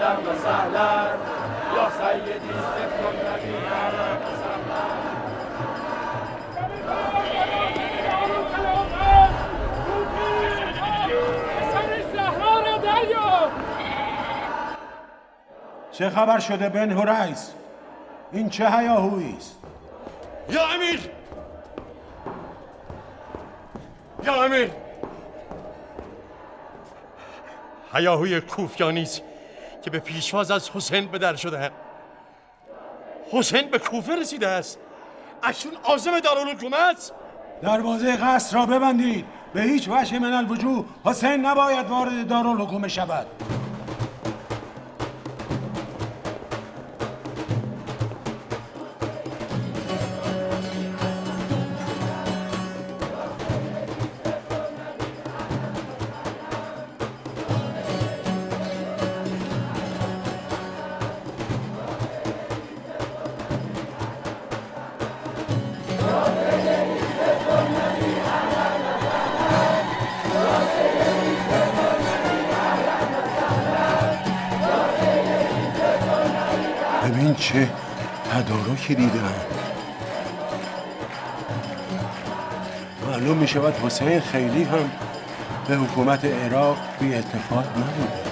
اهلا و سهلا یا سیدی صدق النبی اهلا و سهلا. چه خبر شده بن هریس؟ این چه هیاهویی است؟ یا امیر! یا امیر! هیاهوی کوفیانی است که به پیشواز از حسین به در شده. حسین به کوفه رسیده است. اکنون عازم دارالحکومت. دروازه قصر را ببندید. به هیچ وجه من الوجوه حسین نباید وارد دارالحکومه شود. ببین چه تدارکی دیدم. معلوم می شود حسین خیلی هم به حکومت عراق بی التفات نبوده.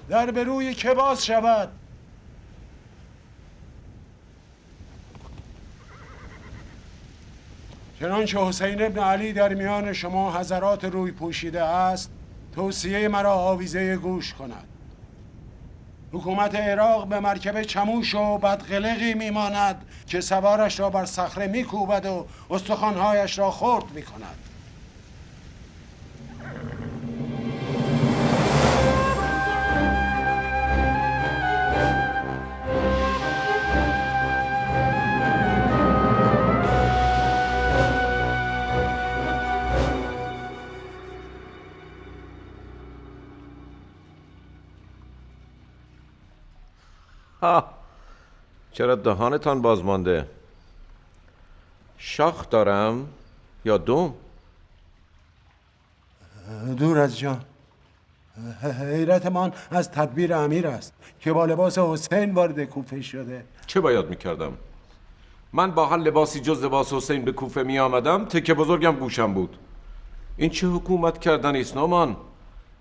در به روی که باز شود. چنانچه حسین ابن علی در میان شما حضرات روی پوشیده است، توصیه مرا آویزه گوش کند. حکومت عراق به مرکب چموش و بدقلقی میماند که سوارش را بر صخره میکوبد و استخوانهایش را خرد میکند. چرا دهانتان باز مانده؟ شاخ دارم یا دوم؟ دور از جان. حیرتمان از تدبیر امیر است که با لباس حسین وارد کوفه شده. چه باید میکردم؟ من با هر لباسی جز لباس حسین به کوفه می آمدم تکه بزرگم گوشم بود. این چه حکومت کردن است نومان؟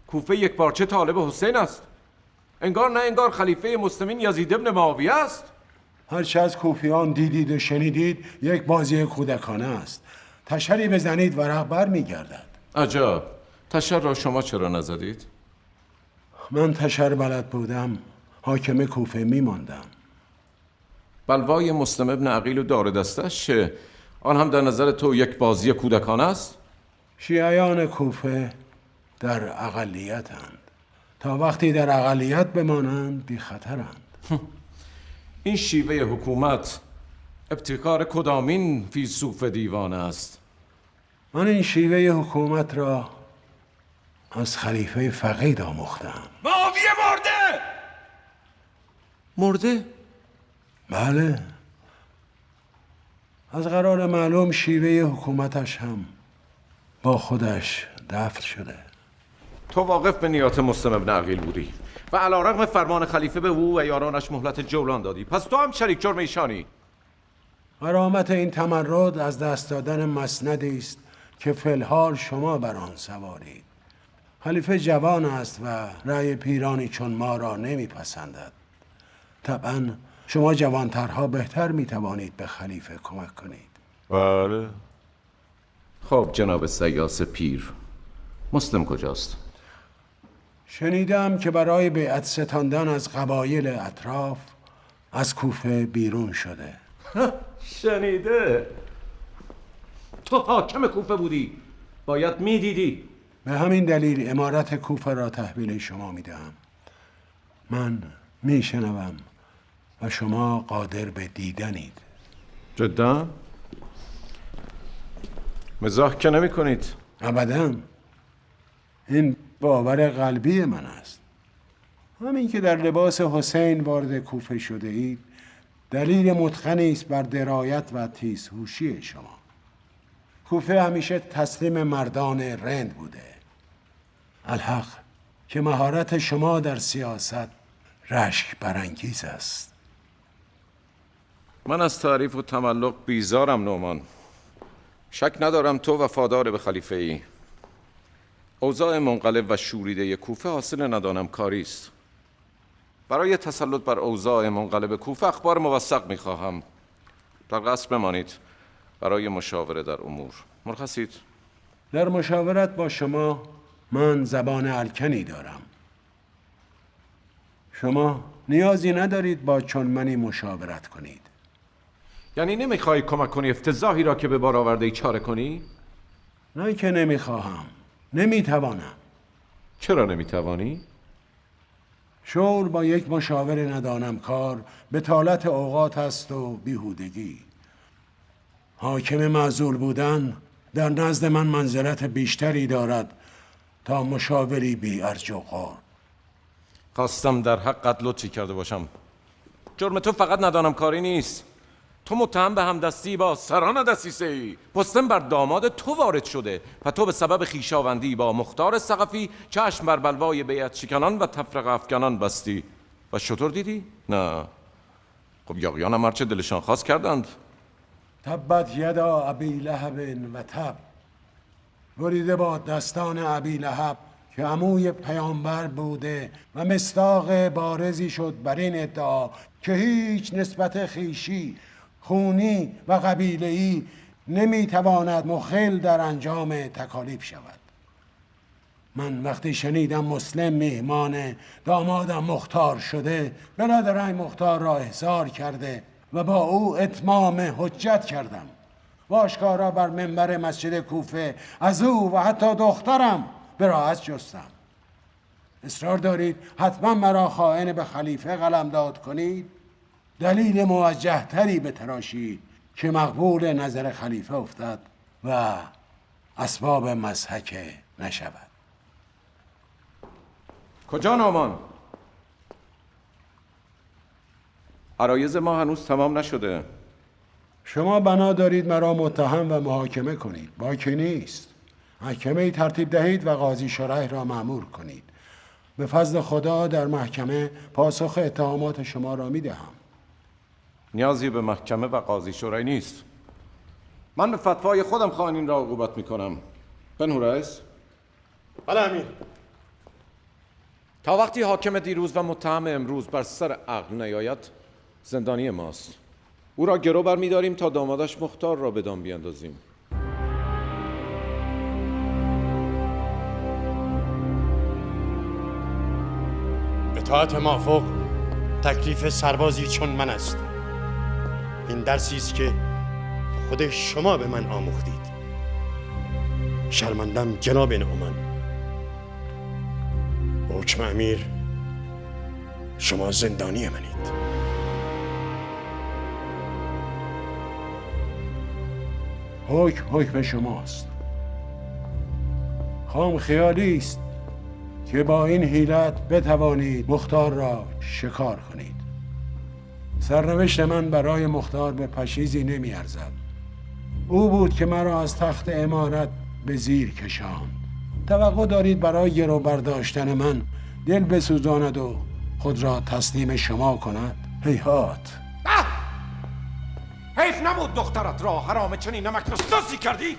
کوفه یک پارچه طالب حسین است. انگار نه انگار خلیفه مسلمین یزید ابن معاویه است. هرچه از کوفیان دیدید و شنیدید یک بازی کودکانه است. تشری بزنید ورق بر میگردد. عجب. تشر را شما چرا نزدید؟ من تشر بلد بودم حاکم کوفه میماندم. بلوای مسلم ابن عقیل و دار دستش چه؟ آن هم در نظر تو یک بازی کودکانه است؟ شیعیان کوفه در اقلیتند. تا وقتی در اقلیت بمانند بی خطرند. این شیوه حکومت ابتکار کدامین فیلسوف دیوانه است؟ من این شیوه حکومت را از خلیفه فقید آموختم. معاویه مرده! مرده؟ بله. از قرار معلوم شیوه حکومتش هم با خودش دفن شده. تو واقف به نیات مسلم ابن عقیل بودی و علیرغم فرمان خلیفه به او و یارانش مهلت جولان دادی، پس تو هم شریک جرم ایشانی. غرامت این تمرد از دست دادن مسندی است که فی الحال شما بر آن سوارید. خلیفه جوان است و رأی پیرانی چون ما را نمیپسندد. طبعا شما جوانترها بهتر میتوانید به خلیفه کمک کنید. بله. خب جناب سیاس پیر، مسلم کجاست؟ شنیدم که برای بیعت ستاندن از قبایل اطراف از کوفه بیرون شده. شنیده؟ تو حاکم کوفه بودی، باید میدیدی. به همین دلیل امارت کوفه را تحویل شما میدهم. من میشنوم و شما قادر به دیدنید. جدا؟ مزاح که نمی کنید؟ ابداً. این باور قلبی من است. همین که در لباس حسین وارد کوفه شده اید دلیل متقنی است بر درایت و تیزهوشی شما. کوفه همیشه تسلیم مردان رند بوده. الحق که مهارت شما در سیاست رشک برانگیز است. من از تعریف و تملق بیزارم نعمان. شک ندارم تو وفادار به خلیفه ای. اوضاع منقلب و شوریده کوفه حاصل ندانم کاری است. برای تسلط بر اوضاع منقلب کوفه اخبار موثق میخواهم. در قصر بمانید برای مشاوره در امور. مرخصید؟ در مشاورت با شما من زبان الکنی دارم. شما نیازی ندارید با چون منی مشاورت کنید. یعنی نمیخوای کمک کنی افتضاحی را که به بار آورده ای چاره کنی؟ نه که نمیخواهم، نمیتوانم. چرا نمیتوانی؟ شور با یک مشاور ندانم کار بطالت اوقات است و بیهودگی. حاکم معزول بودن در نزد من منزلت بیشتری دارد تا مشاوری بی ارج و قار. خواستم در حقت لطفی کرده باشم. جرم تو فقط ندانم کاری نیست. تو متهم به همدستی با سران دسیسه ای. پستم بر داماد تو وارد شده و تو به سبب خویشاوندی با مختار ثقفی چشم بر بلوای بیعت شکنان و تفرقه افکنان بستی. و شطور دیدی؟ نه. خب یاغیانم هرچه دلشان خواست کردند. تبت یدا ابی لهب و تب. بریده با دستان ابی لهب که عموی پیامبر بوده و مصداق بارزی شد بر این ادعا که هیچ نسبت خویشی، خونی و قبیله‌ای نمیتواند مخل در انجام تکالیف شود. من وقتی شنیدم مسلم میهمان دامادم مختار شده، برادرم مختار را احضار کرده و با او اتمام حجت کردم و آشکارا بر منبر مسجد کوفه از او و حتی دخترم براءت جستم. اصرار دارید حتما مرا خائن به خلیفه قلمداد کنید؟ دلیل موجه تری بتراشید که مقبول نظر خلیفه افتد و اسباب مضحک نشود. کجا نعمان؟ عرایض ما هنوز تمام نشده. شما بنا دارید مرا متهم و محاکمه کنید. باکی نیست. محکمه ترتیب دهید و قاضی شرح را مأمور کنید. به فضل خدا در محکمه پاسخ اتهامات شما را میدهم. نیازی به محکمه و قاضی شرعی نیست. من به فتوای خودم خائنین را عقوبت میکنم. بنو رئیس؟ بله امیر. تا وقتی حاکم دیروز و متهم امروز بر سر عقل نیاید زندانی ماست. او را گرو برمی‌داریم تا دامادش مختار را به دام بیاندازیم. اطاعت مافوق تکلیف سربازی چون من است. این درسی است که خود شما به من آموختید. شرمندم جناب نعمان. حکم امیر، شما زندانی منید. حکم شماست. خام خیالی است که با این حیلت بتوانید مختار را شکار کنید. سرنوشت من برای مختار به پشیزی نمی ارزد. او بود که مرا از تخت امارت به زیر کشاند. توقع دارید برای گرو برداشتن من دل بسوزاند و خود را تسلیم شما کند؟ هیهات. حیف نبود دخترت را حرام چنین نمک نسازی کردی؟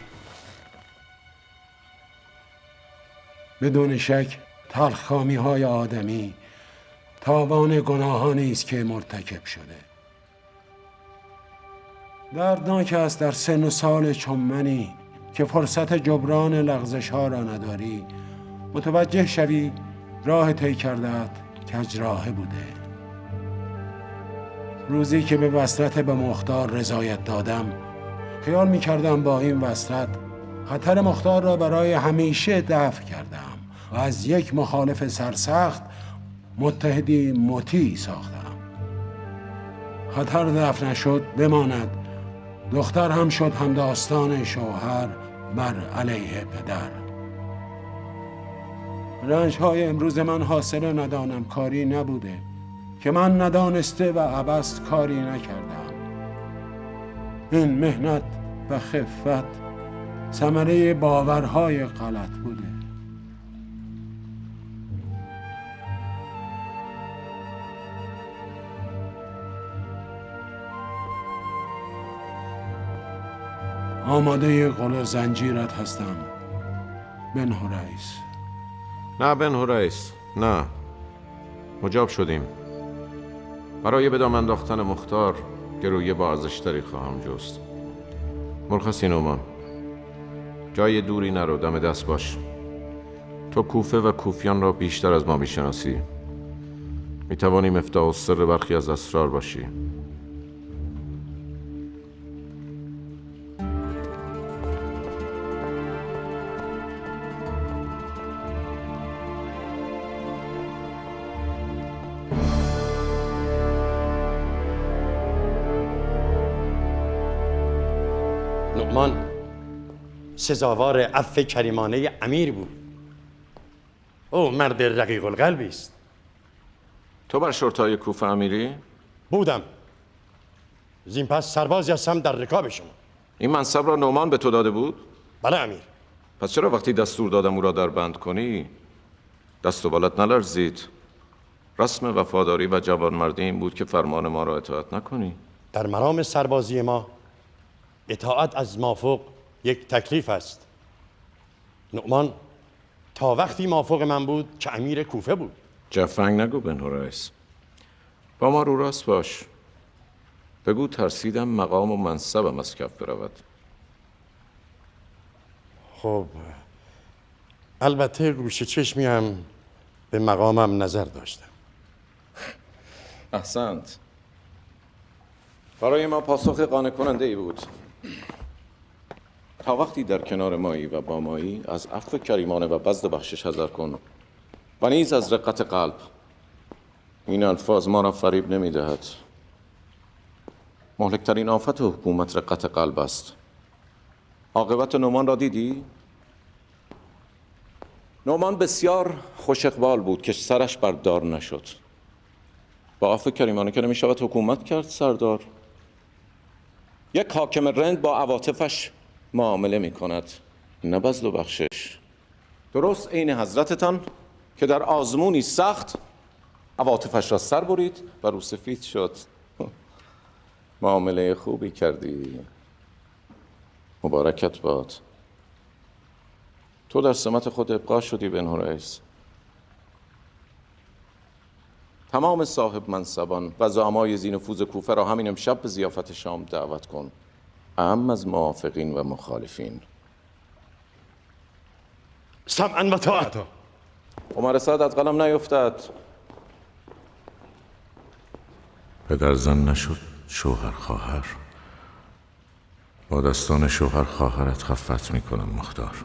بدون شک تلخکامی های آدمی تاوان گناهانی است که مرتکب شده. دردناک است در سن و سال چون منی که فرصت جبران لغزش ها را نداری متوجه شوی راه طی کرده‌ات کجراهه بوده. روزی که به وصلت به مختار رضایت دادم، خیال می‌کردم با این وصلت خطر مختار را برای همیشه دفع کردم و از یک مخالف سرسخت متحدی مطیع ساختم. خطر دفع نشد، بماند دختر هم شد همداستان شوهر بر علیه پدر. رنج‌های امروز من حاصل ندانم کاری نبوده که من ندانسته و عبث کاری نکردم. این مهنت و خفت ثمره باورهای غلط بوده. آماده قل و زنجیرت هستم بن هریس. نه بن هریس، نه. مجاب شدیم. برای به دام انداختن مختار گرویه با ارزش‌تری خواهم جست. مرخصی نومان، جای دوری نرو، دم دست باش. تو کوفه و کوفیان را بیشتر از ما میشناسی. میتوانی مفتاح السر برخی از اسرار باشی. نعمان سزاوار عفو کریمانه امیر بود. او مرد رقیق القلبی است. تو بر شرطای کوفه امیری؟ بودم. زین پس سربازی هستم در رکاب شما. این منصب را نعمان به تو داده بود؟ بله امیر. پس چرا وقتی دستور دادم او را در بند کنی دست و بالت نلرزید؟ رسم وفاداری و جوانمردی این بود که فرمان ما را اطاعت نکنی. در مرام سربازی ما اطاعت از مافوق یک تکلیف است. نعمان تا وقتی مافوق من بود که امیر کوفه بود. جفنگ نگو بن هریس. با ما رو راست باش. بگو ترسیدم مقام و منصبم از کف برود. خب البته گوشه چشمی هم به مقامم نظر داشتم. احسنت. برای ما پاسخ قانع کننده ای بود. تا وقتی در کنار مایی و با مایی از عفو کریمانه و بذل بخشش حذر کن و نیز از رقت قلب. این الفاظ ما را فریب نمی دهد. مهلکترین آفت حکومت رقت قلب است. عاقبت نعمان را دیدی؟ نعمان بسیار خوش اقبال بود که سرش بردار نشد. با عفو کریمانه که نمی شود حکومت کرد سردار. یک حاکم رند با عواطفش معامله می کند، نه بذل و بخشش. درست عین حضرتتان که در آزمونی سخت عواطفش را سر برید و رو سفید شد. معامله خوبی کردی، مبارکت باد. تو در سمت خود ابقا شدی بن هریس. تمام صاحب منصبان و زعمای ذی نفوذ کوفه را همین امشب به ضیافت شام دعوت کن، اعم از موافقین و مخالفین. سمعا و طاعتا. عمر سعد از قلم نیفتد. پدر زن نشد شوهر خواهر. با دستان شوهر خواهرت خفت میکنم مختار.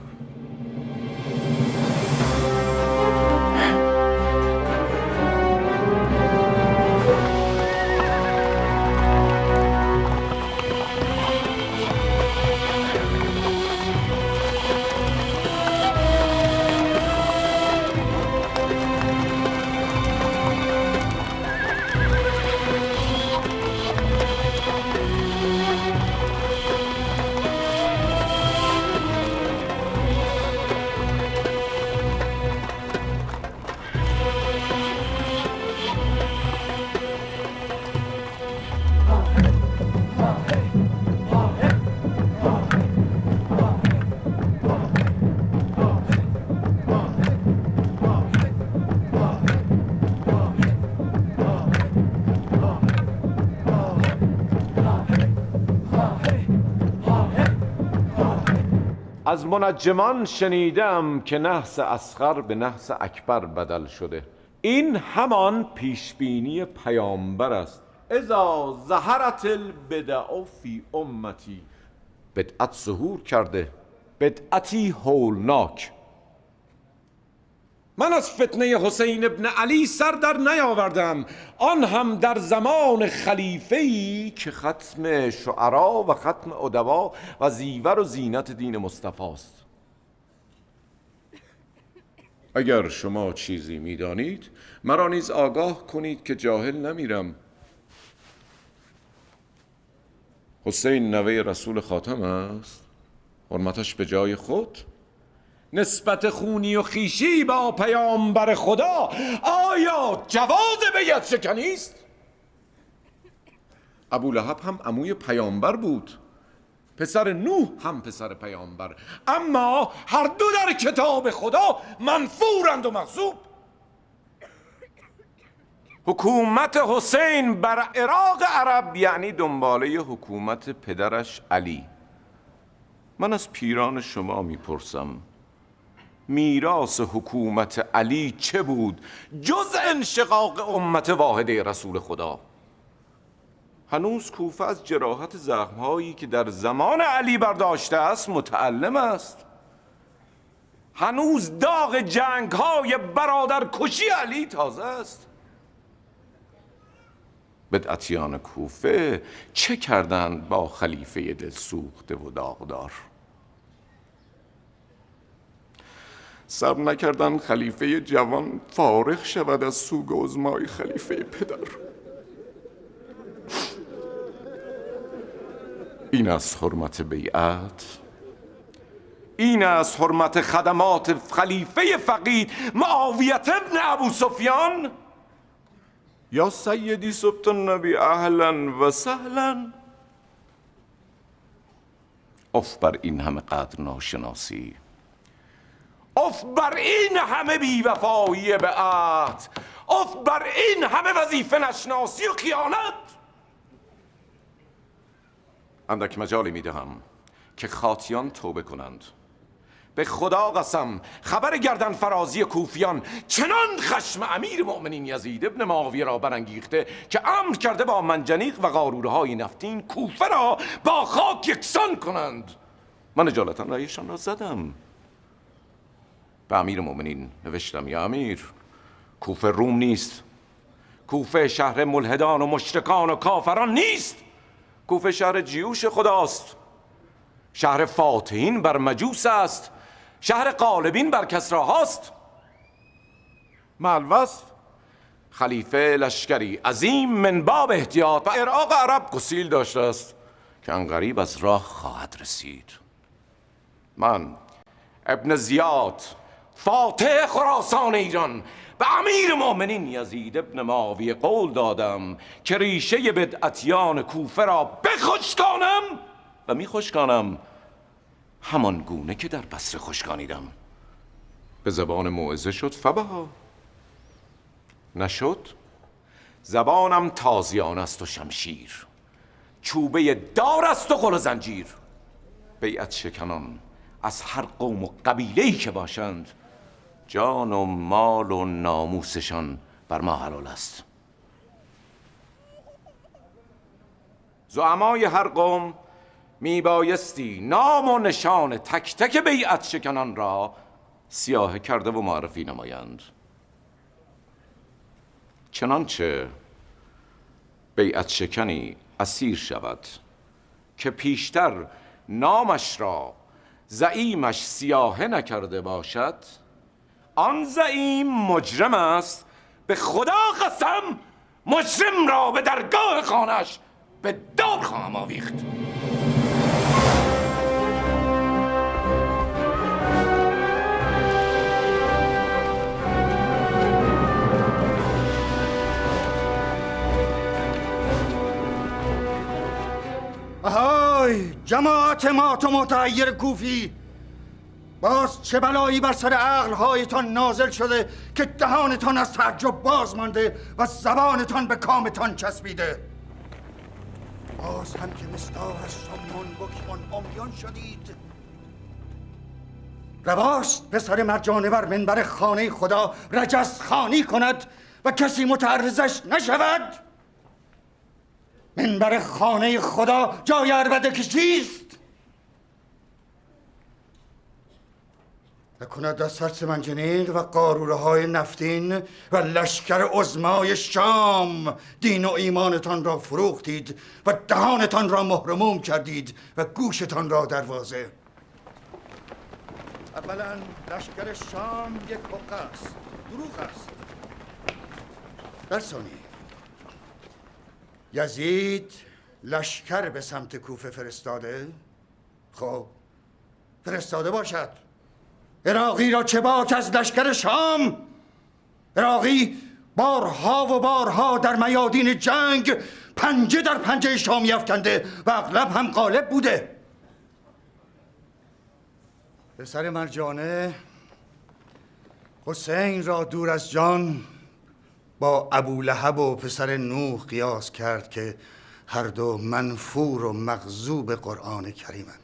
از منجمان شنیدم که نحس اصغر به نحس اکبر بدل شده. این همان پیشبینی پیامبر است. اذا ظهرت البدع فی امتی، بدعت ظهور کرده، بدعتی هولناک. من از فتنه حسین ابن علی سر در نیاوردم، آن هم در زمان خلیفه‌ای که ختم شعرا و ختم ادبا و زیور و زینت دین مصطفی است. اگر شما چیزی میدانید مرا نیز آگاه کنید که جاهل نمیرم. حسین نوه رسول خاتم است، حرمتش به جای خود. نسبت خونی و خیشی با پیامبر خدا آیا جواز بیعت شکنی است؟ ابولهب هم عموی پیامبر بود، پسر نوح هم پسر پیامبر، اما هر دو در کتاب خدا منفورند و مغضوب. حکومت حسین بر عراق عرب یعنی دنباله حکومت پدرش علی. من از پیران شما میپرسم میراث حکومت علی چه بود جز انشقاق امت واحده رسول خدا؟ هنوز کوفه از جراحت زخمهایی که در زمان علی برداشته است متألم است. هنوز داغ جنگ‌های برادرکشی علی تازه است. بدعتیان کوفه چه کردند با خلیفه دلسوخته و داغدار؟ صبر نکردند خلیفه جوان فارغ شود از سوگ و عظمای خلیفه پدر. این از حرمت بیعت، این از حرمت خدمات خلیفه فقید معاویت ابن ابو سفیان. یا سیدی سبط النبی اهلا و سهلا. اف بر این همه قدر ناشناسی، اف بر این همه بیوفایی به عهد، اف بر این همه وظیفه نشناسی و خیانت. اندک مجالی میدهم که خاطیان توبه کنند. به خدا قسم خبر گردن فرازی کوفیان چنان خشم امیر مؤمنین یزید ابن معاویه را برانگیخته که امر کرده با منجنیق و قارورهای نفتین کوفه را با خاک یکسان کنند. من اجالتا رأیشان را زدم. به امیر مؤمنین نوشتم یا امیر، کوفه روم نیست، کوفه شهر ملحدان و مشرکان و کافران نیست، کوفه شهر جیوش خداست، شهر فاتحین بر مجوس است، شهر غالبین بر کسراهاست. مالوصف خلیفه لشکری عظیم من باب احتیاط و عراق عرب گسیل داشته است که عنقریب از راه خواهد رسید. من ابن زیاد فاتح خراسان ایران به امیر مؤمنین یزید ابن معاویه قول دادم که ریشه بدعتیان کوفه را بخشکانم و میخشکانم همان گونه که در بصره خشکانیدم. به زبان موعظه شد فبها، نشد زبانم تازیان است و شمشیر، چوبه دار است و غل و زنجیر. بیعت شکنان از هر قوم و قبیله‌ای که باشند جان و مال و ناموسشان بر ما حلال است. زعمای هر قوم میبایستی نام و نشان تک تک بیعت شکنان را سیاهه کرده و معرفی نمایند، چنانچه بیعت شکنی اسیر شود که پیشتر نامش را زعیمش سیاهه نکرده باشد، آن زعیم مجرم است. به خدا قسم مجرم را به درگاه خانه‌اش به دار خواهم آویخت. آهای جماعت مات و متحیر کوفی، باز چه بلایی بر سر عقلهایتان نازل شده که دهانتان از تعجب باز مانده و زبانتان به کامتان چسبیده؟ باز هم که مستاق از سمان بکمان عمیان شدید؟ رواست پسر مرجانه بر منبر خانه خدا رجس خانی کند و کسی متعرضش نشود؟ منبر خانه خدا جای عربده کشیست؟ نکند از سرس منجنیق و قاروره های نفتین و لشکر عظمای شام دین و ایمانتان را فروختید و دهانتان را مهرموم کردید و گوشتان را دروازه. اولا لشکر شام یک حقه است، دروغ است. در ثانی یزید لشکر به سمت کوفه فرستاده. خب فرستاده باشد. عراقی را چه باک از لشکر شام؟ عراقی بارها و بارها در میادین جنگ پنجه در پنجه شامی افکنده و اغلب هم غالب بوده. پسر مرجانه حسین را دور از جان با ابولهب و پسر نوح قیاس کرد که هر دو منفور و مغضوب قرآن کریمند.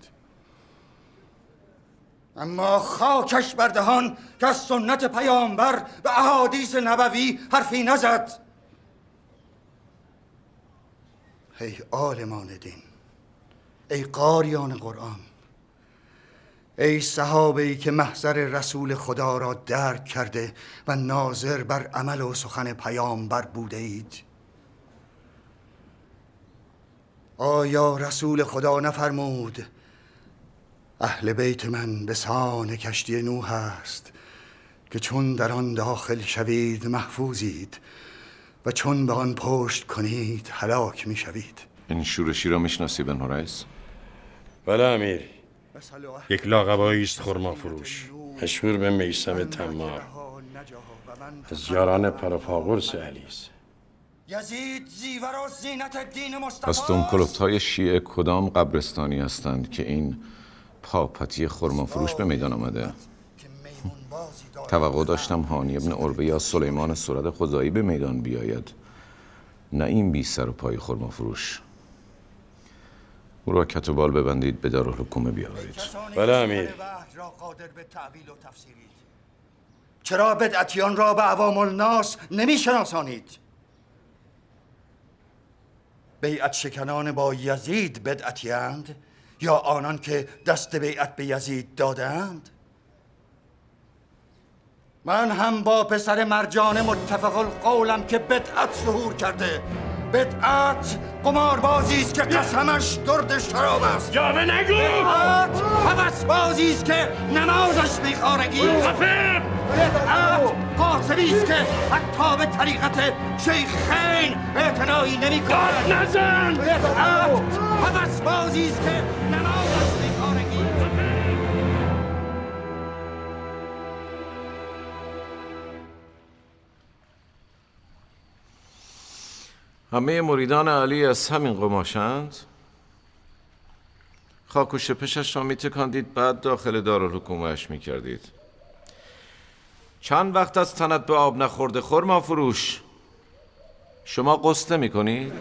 اما خاکش بر دهان که از سنت پیامبر و احادیث نبوی حرفی نزد. ای عالمان دین، ای قاریان قرآن، ای صحابه‌ای که محضر رسول خدا را درک کرده و ناظر بر عمل و سخن پیامبر بوده اید، آیا رسول خدا نفرمود اهل بیت من به سان کشتی نوح است که چون در آن داخل شوید محفوظید و چون به آن پشت کنید هلاک می شوید؟ این شورشی را میشناسی بن حریث؟ بله امیر، یک لاقبایی است خرما فروش مشهور به میثم تمار، از یاران پرافاقرس علی است. یزید زیور و زینت دین مصطفی پس دمکلفت‌های شیعه کدام قبرستانی هستند که این پاپتی خرما فروش به میدان آمده؟ توقع داشتم هانی ابن عربه یا سلیمان سرد خزاعی به میدان بیاید، نه این بی سر و پای خرما فروش. او را کت و بال ببندید به دارالحکومه بیاورید. بله امیر. چرا بدعتیان را به عوام الناس نمی شناسانید؟ بیعت شکنان با یزید بدعتیند یا آنان که دست بیعت به یزید دادند؟ من هم با پسر مرجان متفق القولم که بدعت ظهور کرده. بدعت قماربازی است که قسمش درد شراب است. جاوه نگو! بدعت هوسبازی است که نمازش بیخارگی است. بدعت قاسمی است که حتی به طریقت شیخین اعتنایی نمی کند. نزن! بدعت هوسبازی است که نمازش بیخارگی است. همه مریدان علی از همین قماشند؟ خاک و شپشش را میتکاندید بعد داخل دارالحکومه‌اش میکردید. چند وقت از تنت به آب نخورده خرما فروش؟ شما قصه میکنید؟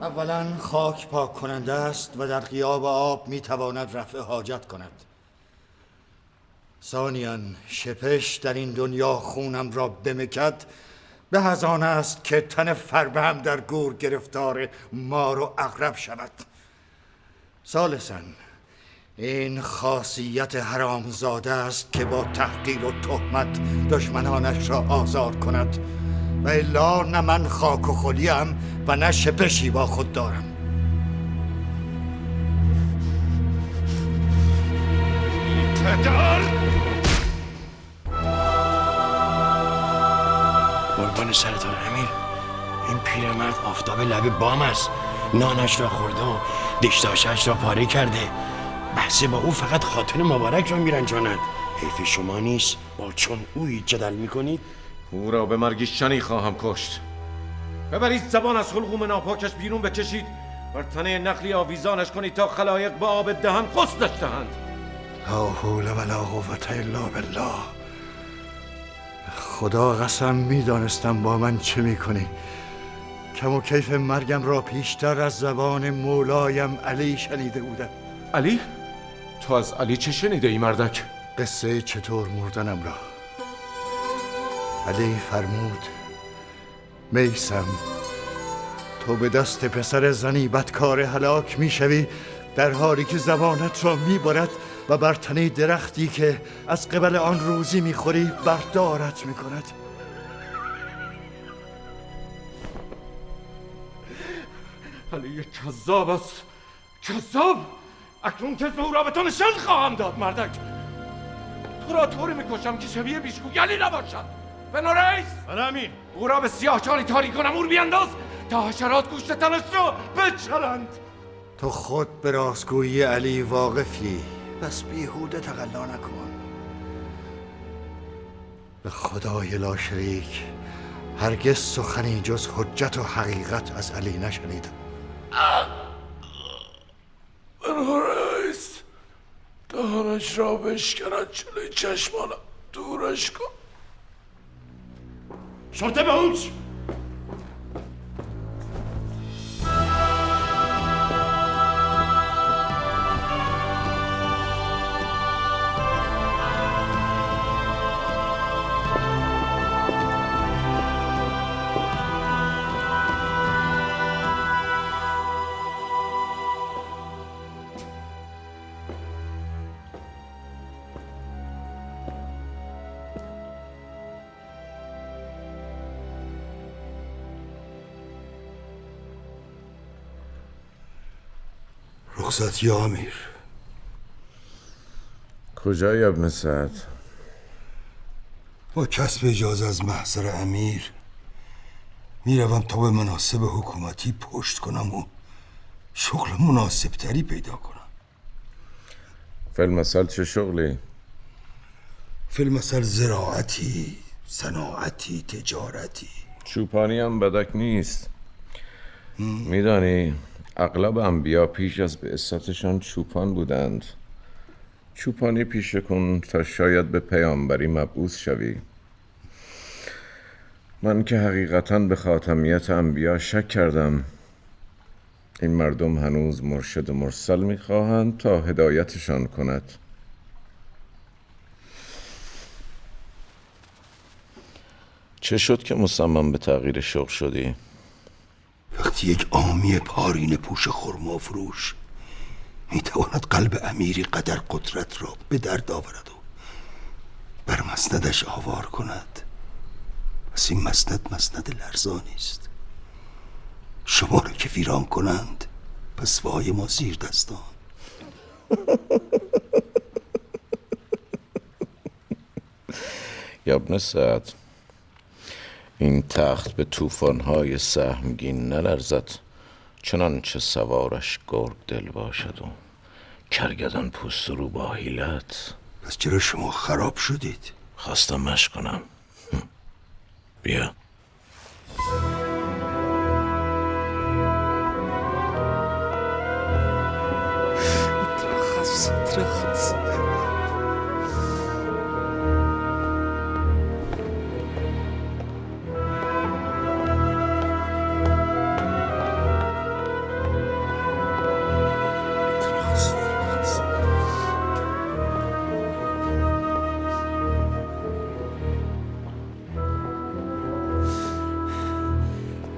اولا خاک پاک کننده است و در غیاب آب میتواند رفع حاجت کند. ثانیاً شپش در این دنیا خونم را بمکد به از آن است که تن فربه هم در گور گرفتار مار و عقرب شود. ثالثاً این خاصیت حرامزاده است که با تحقیر و تهمت دشمنانش را آزار کند و الا نه من خاک و خلیم و نه شپشی با خود دارم. پدر! قربان سرتان امیر، این پیرمرد آفتاب لب بام است. نانش را خورده و دشتاشش را پاره کرده. بحث با او فقط خاتون مبارک را میرنجاند. حیف شما نیست با چون اوی جدل میکنید؟ او را به مرگیشنی خواهم کشت. ببرید زبان از حلقوم ناپاکش بیرون بکشید، بر تنه نخلی آویزانش کنید تا خلایق به آب دهن غسلش دهند. لا حول ولا قوة الا بالله. خدا قسم میدانستم با من چه میکنی کم و کیف مرگم را پیشتر از زبان مولایم علی شنیده بودم. علی؟ تو از علی چه شنیده ای مردک؟ قصه چطور مردنم را. علی فرمود میسم تو به دست پسر زنی بدکار هلاک میشوی، در حالی که زبانت را میبرد و بر تنه درختی که از قبل آن روزی میخوری بردارت میکند. علی کذاب است، کذاب! اکنون کذب او را به تو نشان خواهم داد مردک. تو را طوری میکشم که شبیه بیشگوی علی نباشد. بنو رئیس، بله امیر. او را به سیاهچالی تاریک و نمور بیانداز تا حشرات گوشت تنش را بچرند. تو خود به راستگویی علی واقفی، بس بیهوده تقلا نکن. به خدای لا شریک هرگز سخنی جز حجت و حقیقت از علی نشنیدم. بنو رئیس، دهانش را بشکند، جلوی چشمانم دورش کن. شرطه به اوج! رخصت یا امیر؟ کجایی ابن سعد؟ با کسب اجازه از محضر امیر میروم تا به مناسب حکومتی پشت کنم و شغل مناسب تری پیدا کنم. فیلمسال چه شغلی؟ فیلمسال زراعتی، صناعتی، تجارتی. چوپانی هم بدک نیست. میدانی اغلب انبیا پیش از بعثتشان چوپان بودند. چوپانی پیشه کن تا شاید به پیامبری مبعوث شوی. من که حقیقتاً به خاتمیت انبیا شک کردم. این مردم هنوز مرشد مرسل میخواهند تا هدایتشان کند. چه شد که مصمم به تغییر شغل شدی؟ وقتی یک عامی پارینه پوش خرما فروش میتواند قلب امیری قدر قدرت را به درد آورد و بر مسندش آوار کند، پس این مسند لرزانی است. شما را که ویران کنند پس وای ما زیر دستان. یا ابن سعد، این تخت به طوفان‌های سهمگین نلرزد، چنانچه سوارش گرگ دل باشد و کرگدن پوست رو با حیلت. پس چرا شما خراب شدید؟ خواستم مشق کنم. بیا. ترخص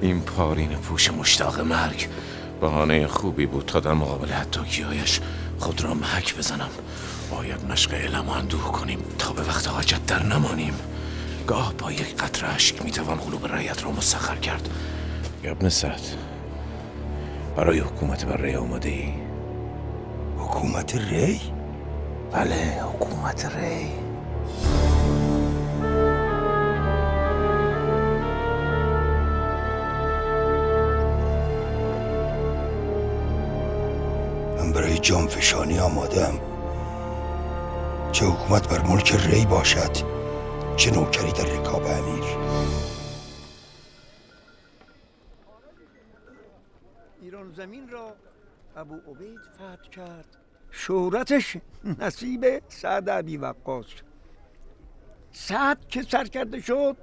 این پارین پوش مشتاق مرگ بهانه خوبی بود تا در مقابل حداکی‌هایش خود را محک بزنم. باید مشق علم و اندوه کنیم تا به وقت حاجت در نمانیم. گاه با یک قطره اشک میتوان قلوب رعیت را مسخر کرد. ابن سعد، برای حکومت بر ری آماده ای؟ حکومت ری؟ بله، حکومت ری. من برای جانفشانی آمادم، چه حکومت بر ملک ری باشد چه نوکری در رکاب امیر. ایران زمین را ابو عبید فتح کرد، شهرتش نصیب سعد ابی وقاص شد. سعد که سرکرده شد،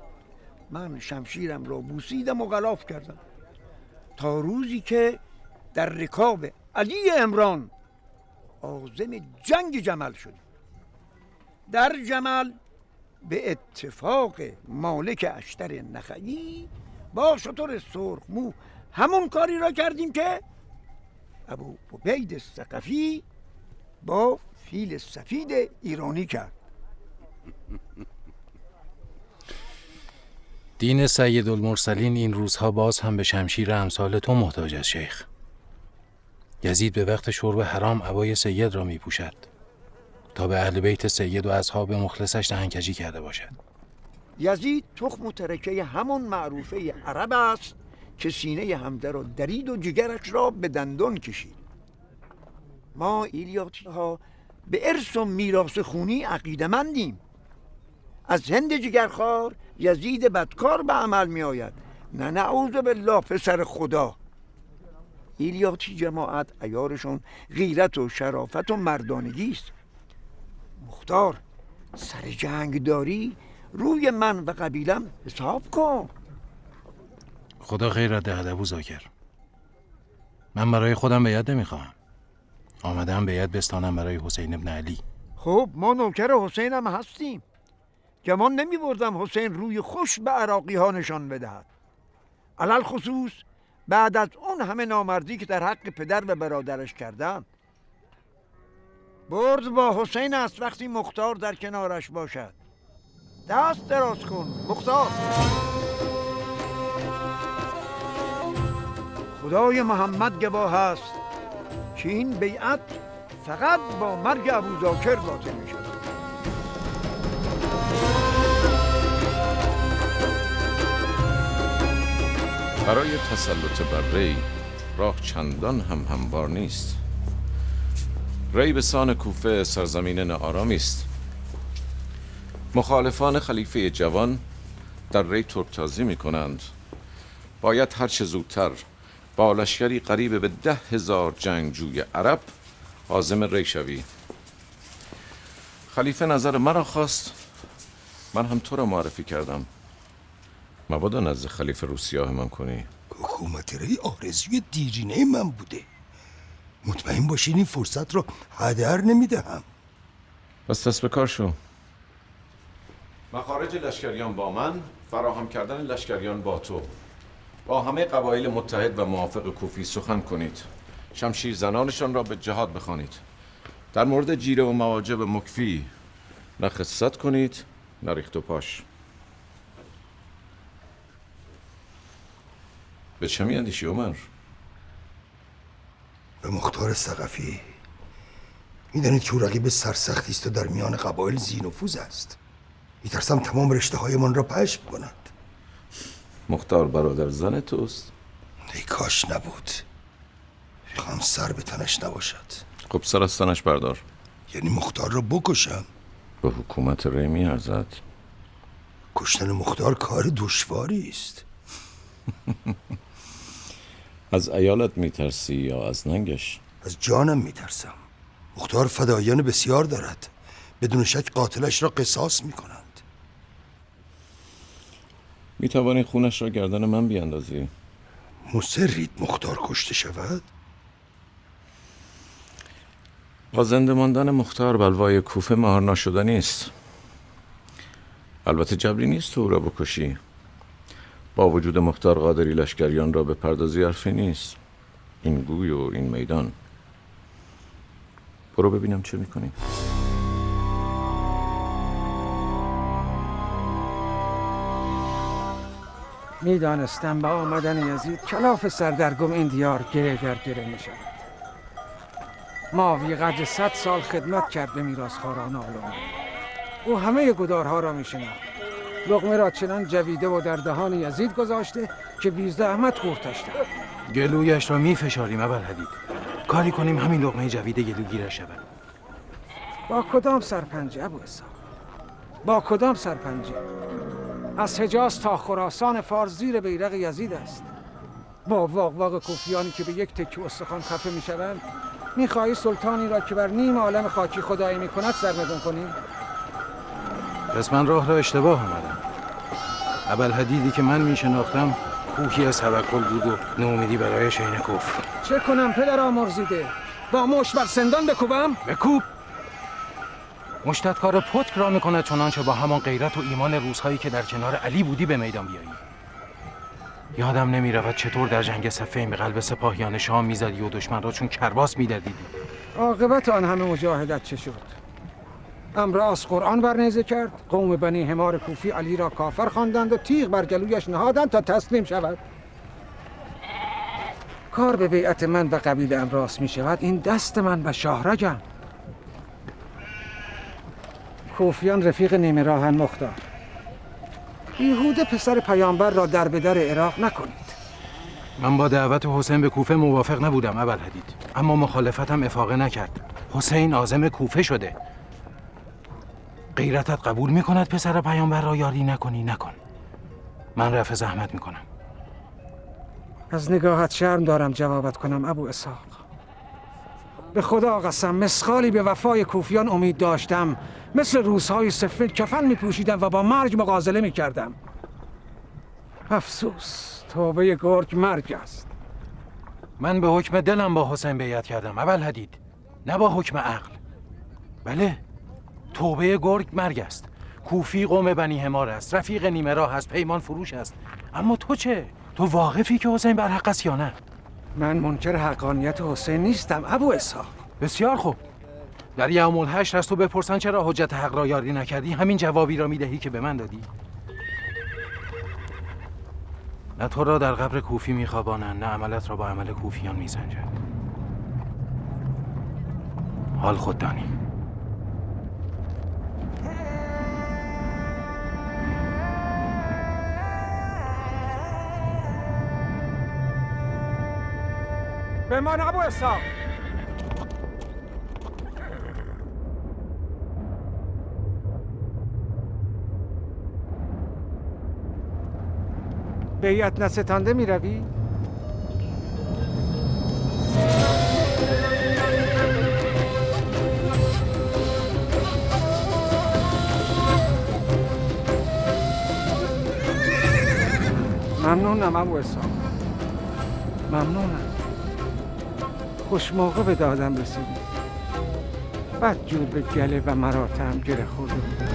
من شمشیرم را بوسیدم و غلاف کردم. تا روزی که در رکاب علی عمران عازم جنگ جمل شد. در جمل به اتفاق مالک اشتر نخعی با شتر سرخمو همون کاری را کردیم که ابو عبید ثقفی با فیل سفید ایرانی کرد. دین سیدالمرسلین این روزها باز هم به شمشیر امثال تو محتاج است شیخ. یزید به وقت شرب حرام عبای سید را می پوشد تا به اهل بیت سید و اصحاب مخلصش دهنکجی کرده باشد. یزید تخم و ترکه همون معروفه عرب است که سینه حمزه را درید و جگرش را به دندان کشید. ما ایلیاتی ها به ارث و میراث خونی عقیده‌مندیم. از هند جگرخوار یزید بدکار به عمل می آید، نه نعوذ بالله پسر خدا. ایلیاتی جماعت عیارشون غیرت و شرافت و مردانگی است. مختار سر جنگ داری روی من و قبیلم حساب کن. خدا خیرت دهد ابو ذاکر. من برای خودم بیعت نمیخواهم. آمدم بیعت بستانم برای حسین ابن علی. خب ما نوکر حسین هم هستیم. گمان نمی بردم حسین روی خوش به عراقی ها نشان بدهد. علل خصوص بعد از اون همه نامردی که در حق پدر و برادرش کردن. برد با حسین است وقتی مختار در کنارش باشد. دست دراز کن مختار. خدای محمد گواه است که این بیعت فقط با مرگ ابوذاکر باطل می شود. برای تسلط بر ری راه چندان هم هموار نیست. ری به سان کوفه سرزمین ناآرامی است. مخالفان خلیفه جوان در ری ترکتازی می کنند. باید هرچه زودتر با لشکری قریب به 10,000 جنگجوی عرب عازم ری شوی. خلیفه نظر مرا خواست، من هم تو را معرفی کردم. مبادا نزد خلیفه رو سیاه من کنی. حکومت ری آرزوی دیرینه من بوده. مطمئن باشین این فرصت رو هدر نمیدهم. پس دست به کار شو. مخارج لشکریان با من، فراهم کردن لشکریان با تو. با همه قبایل متحد و موافق کوفی سخن کنید. شمشیر زنانشان را به جهاد بخوانید. در مورد جیره و مواجب مکفی نه خست کنید نه ریخت و پاش. به چه میاندیشی عمر؟ به مختار ثقفی. میدانید که او رقیب سرسختی است و در میان قبایل ذی نفوذ است. میترسم تمام رشته های من را پشت کند. مختار برادر زن توست؟ ای کاش نبود. میخوام سر به تنش نباشد. خب سر از تنش بردار. یعنی مختار را بکشم؟ به حکومت ری میارزد. کشتن مختار کار دشواری است. از ایالت میترسی یا از ننگش؟ از جانم میترسم. مختار فدایان بسیار دارد. بدون شک قاتلش را قصاص میکنند. میتوانی خونش را گردن من بیاندازی؟ مصرید مختار کشته شود؟ با زنده ماندن مختار بلوای کوفه مهار ناشدنی است. البته جبری نیست تو او را بکشی. با وجود مختار قادری لشکریان را به پردازی حرفی نیست. این گوی و این میدان. برو ببینم چه میکنی. میدانستم با آمدن یزید کلاف سردرگم این دیار گره در گره می شود. ماوی قدر 100 سال خدمت کرد به میراثخواران عالم. او همه گدارها را می شناخت. لقمه را چنان جویده و در دهان یزید گذاشته که 12 احمد قورتش دهد. گلویش را میفشاریم ابوالحدید. کاری کنیم همین لقمه جویده گلوگیرش شود. با کدام سرپنجه ابو اسحاق؟ با کدام سرپنجه؟ از حجاز تا خراسان فارس زیر بیرق یزید است. با واق کوفیانی که به یک تکه استخوان خفه میشوند میخواهی سلطانی را که بر نیم عالم خاکی خدایی میکند سرنگون کنی؟ پس من راه را اشتباه آمدم. ابوالحدیدی که من میشناختم کوهی از توکل بود و نومیدی برای شین کفر. چه کنم پدر آمرزیده؟ با مشت بر سندان بکوبم؟ بکوب. مشتت کار پتک را میکند چنانچه با همان غیرت و ایمان روزهایی که در کنار علی بودی به میدان بیایی. یادم نمیرود چطور در جنگ صفین به قلب سپاهیان شام میزدی و دشمن را چون کرباس میدردیدی. عاقبت آن همه مجاهدت چه شد؟ امراس قرآن بر نیزه کرد، قوم بنی حمار کوفی علی را کافر خواندند و تیغ بر گلویش نهادند تا تسلیم شود. کار به بیعت من و قبیل امراس می شود، این دست من و شاهرگم. کوفیان رفیق نیمه راهن مختار. بیهوده پسر پیامبر را در به در عراق نکنید. من با دعوت حسین به کوفه موافق نبودم ابوالحدید، اما مخالفتم افاقه نکرد. حسین عازم کوفه شده. غیرتت قبول میکند پسر پیامبر را یاری نکنی؟ نکن. من رفع زحمت میکنم. از نگاهت شرم دارم جوابت کنم ابو اسحاق. به خدا قسم مسخالی به وفای کوفیان امید داشتم، مثل روزهای صفین کفن میپوشیدم و با مرگ مغازله میکردم. افسوس، توبه گرگ مرگ است. من به حکم دلم با حسین بیعت کردم ابوالحدید، نه با حکم عقل. بله، توبه گرگ مرگ است. کوفی قوم بنی حمار است، رفیق نیمه راه است، پیمان فروش است. اما تو چه؟ تو واقفی که حسین بر حق است یا نه؟ من منکر حقانیت حسین نیستم ابو اسحاق. بسیار خوب. در یوم الحشر از تو بپرسن چرا حجت حق را یاری نکردی، همین جوابی را میدهی که به من دادی. نه تو را در قبر کوفی میخوابانند، نه عملت را با عمل کوفیان میسنجند. حال خود دانی. بمان ابو اسحاق. بیعت نستانده می روی؟ ممنونم ابو اسحاق، ممنونم. خوش موقع به دادم رسیدی. بد جور به گله و مراتم گره خورده بودم.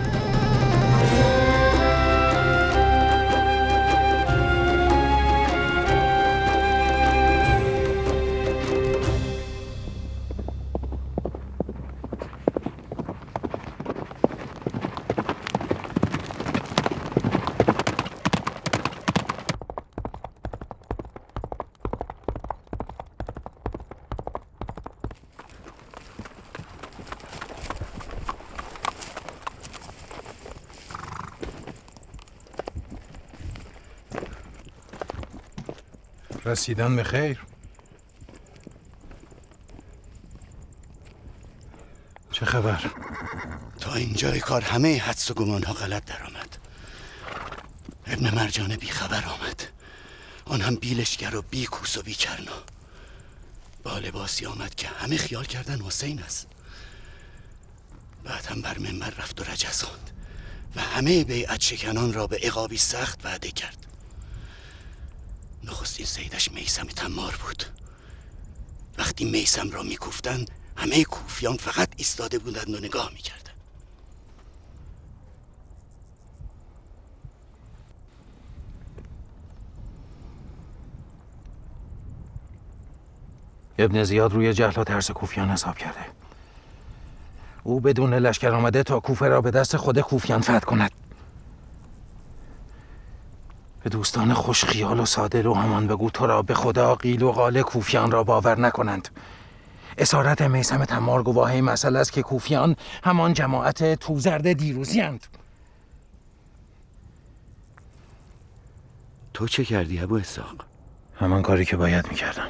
رسیدن به خیر. چه خبر؟ تا اینجای کار همه حدس و گمانها غلط در آمد. ابن مرجانه بی خبر آمد، آن هم بیلشگر و بی کوس و بی کرنا. با لباسی آمد که همه خیال کردن حسین است. بعد هم بر منبر رفت و رجز خواند و همه بیعت شکنان را به عقابی سخت وعده کرد. نخستین صیدش میثم تمار بود. وقتی میثم را میکوفتند همه کوفیان فقط ایستاده بودند و نگاه میکردند. ابن زیاد روی جهل و ترس کوفیان حساب کرده. او بدون لشکر آمده تا کوفه را به دست خود کوفیان فتح کند. به دوستان خوش خیال و ساده رو همان بگو تو را به خدا قیل و قال کوفیان را باور نکنند. اسارت میثم تمار گواه این مسئله است که کوفیان همان جماعت توزرد دیروزی اند. تو چه کردی ابو اسحاق؟ همان کاری که باید میکردم.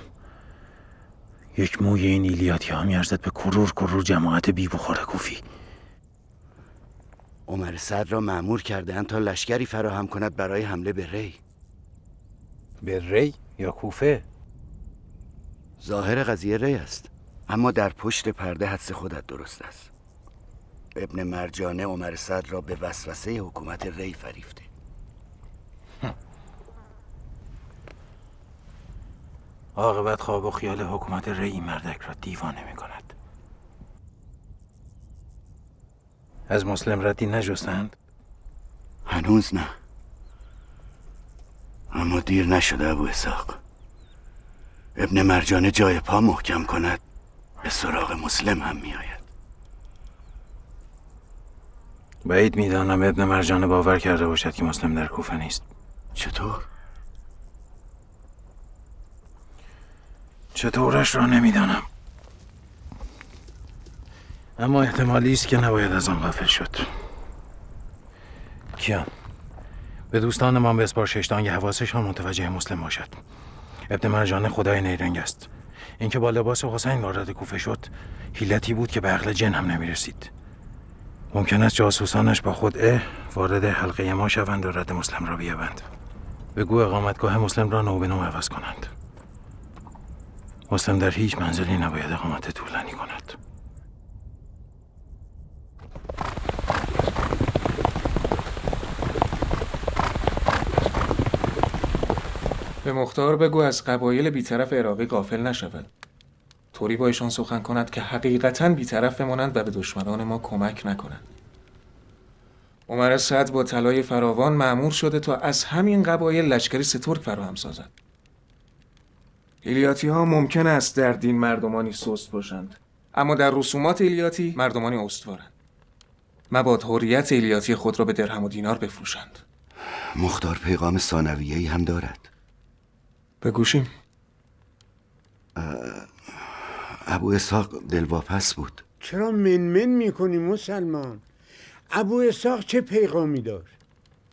یک موی این ایلیاتی ها میارزد به کرور جماعت بی بخور کوفی. عمر صدر را مأمور کرده‌اند تا لشکری فراهم کند برای حمله به ری. به ری یا کوفه؟ ظاهر قضیه ری است، اما در پشت پرده حدس خودت درست است. ابن مرجانه عمر صدر را به وسوسه حکومت ری فریفته. عاقبت خواب و خیال حکومت ری مردک را دیوانه می کند. از مسلم ردی نجستند؟ هنوز نه، اما دیر نشده ابو اسحاق. ابن مرجانه جای پا محکم کند به سراغ مسلم هم می آید. بعید میدانم ابن مرجانه باور کرده باشد که مسلم در کوفه نیست. چطور؟ چطورش را نمیدانم، اما احتمالی است که نباید از آن غافل شد. کیان به دوستانمان بسپار ششتان حواسشان متوجه مسلم باشد. ابن مرجانه خدای نیرنگ است. اینکه با لباس حسین وارد کوفه شد حیلتی بود که به عقل جن هم نمیرسید. ممکن است جاسوسانش با خدعه وارد حلقه ما شوند و رد مسلم را بیابند. بگو اقامتگاه مسلم را نو به نو عوض کنند. مسلم در هیچ منزلی نباید اقامت طولانی کند. به مختار بگو از قبایل بیطرف عراقی غافل نشود. طوری با ایشان سخن کند که حقیقتاً بیطرف بمانند و به دشمنان ما کمک نکنند. عمر سعد با طلای فراوان مأمور شده تا از همین قبایل لشکری سترگ فراهم سازد. ایلیاتی ها ممکن است در دین مردمانی سست باشند، اما در رسومات ایلیاتی مردمانی استوارند. مباد حریت ایلیاتی خود را به درهم و دینار بفروشند. مختار پیغام ثانویه‌ای هم دارد. بگوشیم. ابو اسحاق دلواپس بود. چرا منمن میکنی مسلمان؟ ابو اسحاق چه پیغامی داشت؟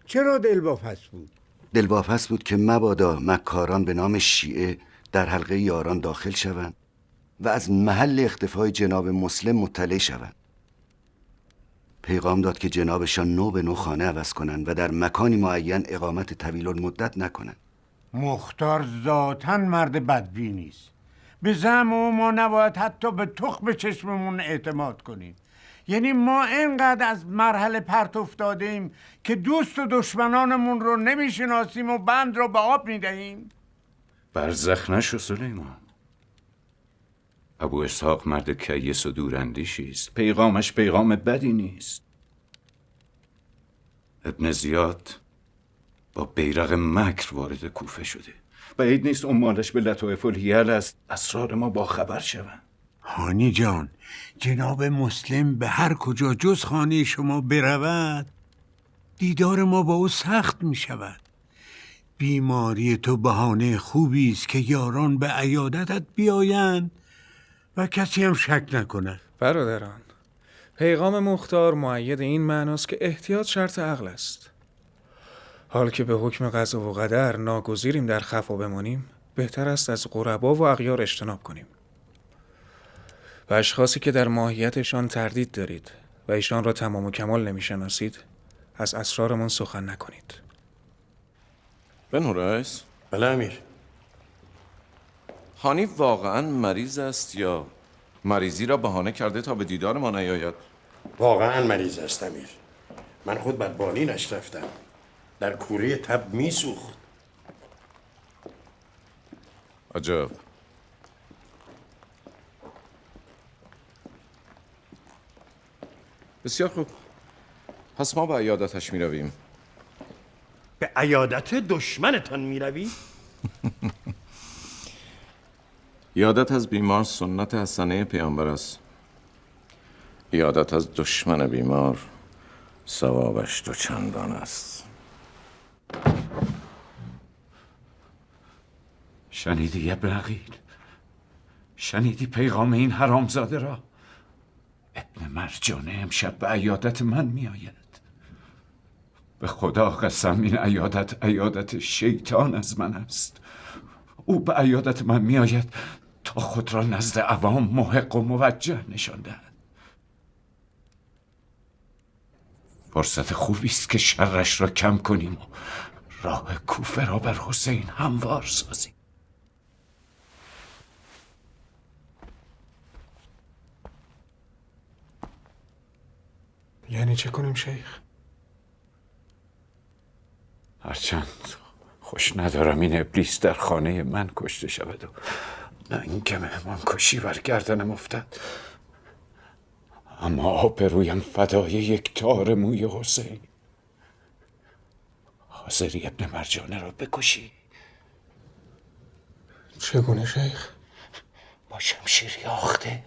چرا دلواپس بود؟ دلواپس بود که مبادا مکاران به نام شیعه در حلقه یاران داخل شوند و از محل اختفای جناب مسلم مطلع شوند. پیغام داد که جنابشان نو به نو خانه عوض کنند و در مکانی معین اقامت طویل المدت نکنند. مختار ذاتاً مرد بدبینی نیست. به زعم او ما نباید حتی به تخم چشممون اعتماد کنیم. یعنی ما اینقدر از مرحله پرت افتاده ایم که دوست و دشمنانمون رو نمیشناسیم و بند رو به آب میدهیم. برزخ نشو سلیمان. ابو اسحاق مرد کیس و دوراندیشی است. پیغامش پیغام بدی نیست. ابن زیاد با بیرق مکر وارد کوفه شده. بعید نیست عمالش به لطایف الحیل از اسرار ما با خبر شوند. هانی جان، جناب مسلم به هر کجا جز خانه شما برود دیدار ما با او سخت می شود. بیماری تو بهانه خوبی است که یاران به عیادتت بیایند و کسی هم شک نکند. برادران، پیغام مختار مؤید این معناست که احتیاط شرط عقل است. حال که به حکم قضا و قدر ناگزیریم در خفا بمانیم، بهتر است از غربا و اغیار اجتناب کنیم. و اشخاصی که در ماهیتشان تردید دارید و ایشان را تمام و کمال نمیشناسید، از اسرارمان سخن نکنید. بنو رئیس. بله امیر. هانی واقعا مریض است یا مریضی را بهانه کرده تا به دیدار ما نیاید؟ واقعا مریض است امیر. من خود بر بالینش رفتم. در کوره تب میسوخت. عجب. بسیار خوب. پس ما به عیادتش می رویم. به عیادت دشمنتان می روی؟ عیادت از بیمار سنت حسنه پیامبر است. عیادت از دشمن بیمار ثوابش دو چندان است. شنیدی ابن عقیل؟ شنیدی پیغام این حرامزاده را؟ ابن مرجانه امشب به عیادت من می آید. به خدا قسم این عیادت شیطان از من است. او به عیادت من می آید تا خود را نزد عوام محق و موجه نشان دهد. فرصت خوبی است که شرش را کم کنیم و راه کوفه را بر حسین هموار سازیم. یعنی چه کنیم شیخ؟ هرچند خوش ندارم این ابلیس در خانه من کشته شود و نه اینکه مهمان کشی بر گردنم افتد. اما آبرویم فدای یک تار موی حسین. حاضری ابن مرجانه را بکشی؟ چگونه شیخ؟ با شمشیر یاخته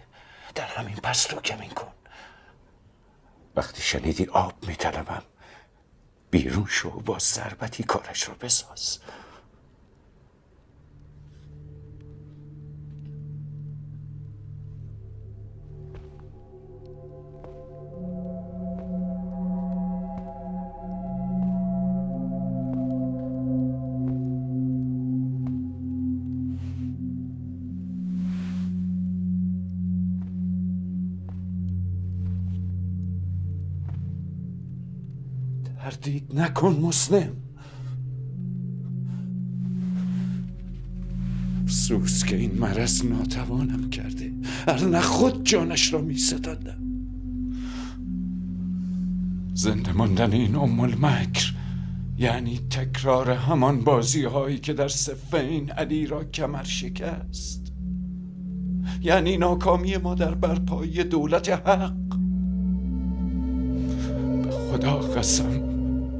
در همین پستو کمین کن. وقتی شنیدی آب میطلبم بیرون شو و با ضربتی کارش رو بساز. تردید نکن مسلم. افسوس که این مرض ناتوانم کرده، ارنه خود جانش را می ستاندم. زنده ماندن این المکر یعنی تکرار همان بازی هایی که در صفین علی را کمر شکست، یعنی ناکامی ما در برپایی دولت حق. به خدا قسم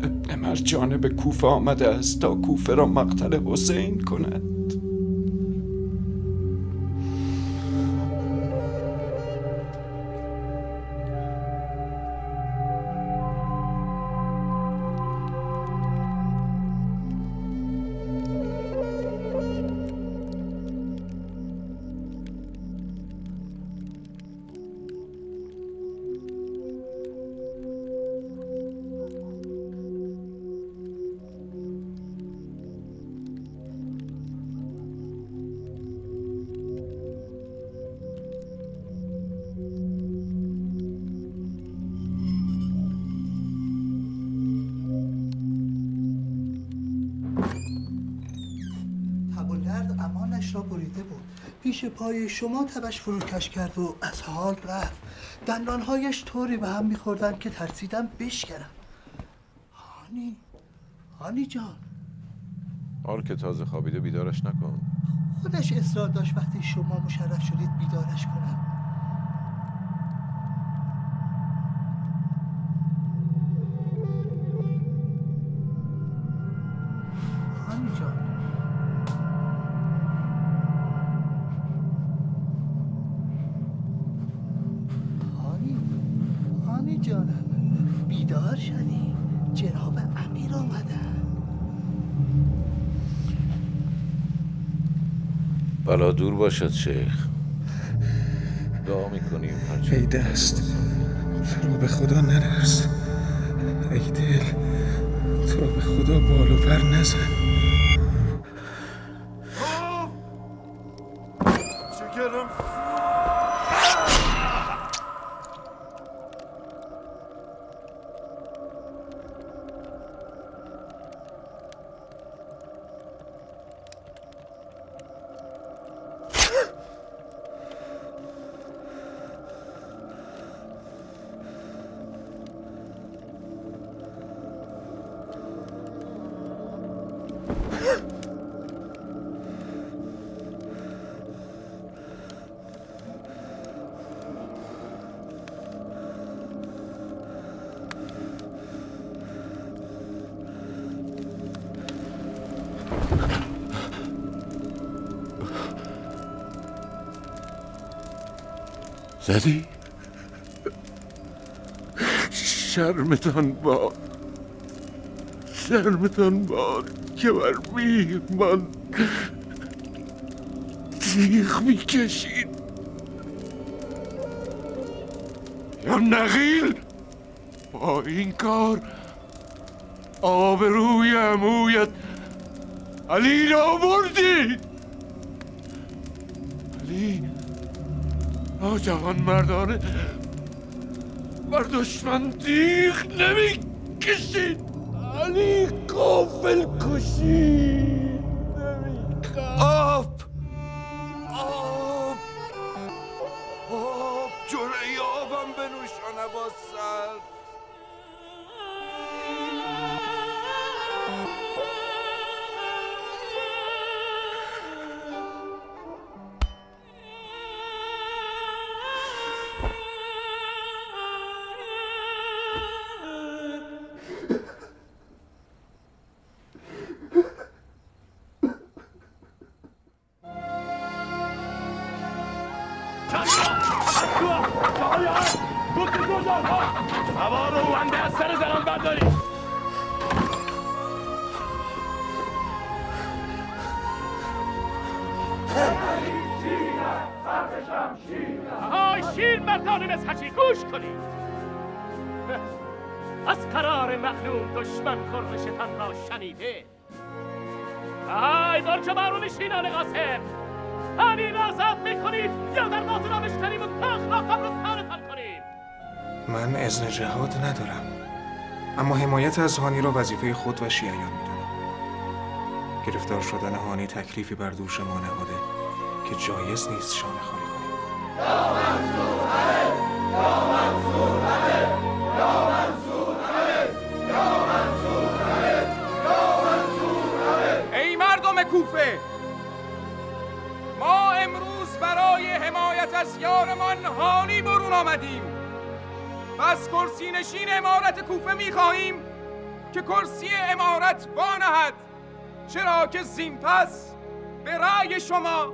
ابن مرجانه به کوفه آمده است تا کوفه را مقتل حسین کند. امانش را بریده بود. پیش پای شما تبش فروکش کرد و از حال رفت. دندانهایش طوری به هم میخوردن که ترسیدم بشکنم. هانی جان، حال که تازه خوابیده بیدارش نکن. خودش اصرار داشت وقتی شما مشرف شدید بیدارش کنم. هانی جان، هانی جانم، بیدار شدی؟ جناب امیر آمدن. بلا دور باشد شیخ. دعا میکنیم ای دست، تو رو به خدا نلرز. ای دل، تو رو به خدا بال و پر نزن. شکرم. زدی؟ شرمتان باد که بر میهمان تیغ میکشید. یا نغیل، با این کار آبروی عمویت علی را بردی. علی ناجوان مردانه بر دشمن تیغ نمی کشید. علی غافل کشید. آب جرعه آبم بنوشانه با سر. سوار و بنده از سر زنان بردارید. آهای شیر مردان مسحجی گوش کنید. از قرار معلوم دشمن خرمشتان را شنیده. آهای برج بارونشینان قاسم، هانی را آزاد میکنید یا در بازرامش کنیم و کاخ را قبرستانتان کنیم. من اذن جهاد ندارم، اما حمایت از هانی را وظیفه خود و شیعیان میدانم. گرفتار شدن هانی تکلیفی بر دوش ما نهاده که جایز نیست شانه خالی کنیم. یا منصور علی، یا منصور علی، یا منصور علی، یا منصور علی، یا منصور علی. ای مردم کوفه، ما امروز برای حمایت از یارمان هانی برون آمدیم و از کرسی نشین امارت کوفه می‌خواهیم که کرسی امارت وانهد، چرا که زین پس به رأی شما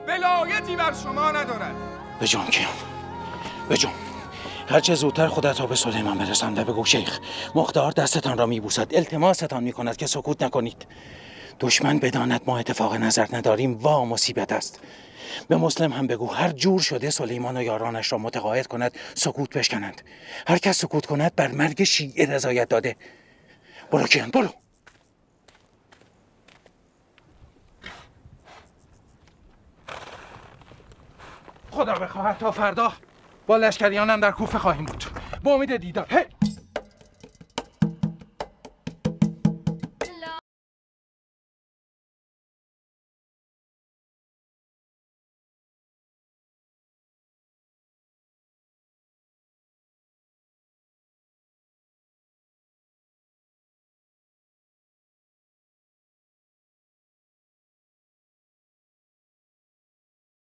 ولایتی بر شما ندارد. بجام کیم بجام، هرچه زودتر خودت را به سلیمان برسانده بگو شیخ مختار دستتان را میبوسد، التماستان میکند که سکوت نکنید. دشمن بداند ما اتفاق نظر نداریم وا مصیبت است. به مسلم هم بگو هر جور شده سلیمان و یارانش را متقاعد کند سکوت بشکنند. هر کس سکوت کند بر مرگ شیعه رضایت داده. برو کیان برو. خدا بخواهد تا فردا با لشکریانم در کوفه خواهیم بود با امید دیدار.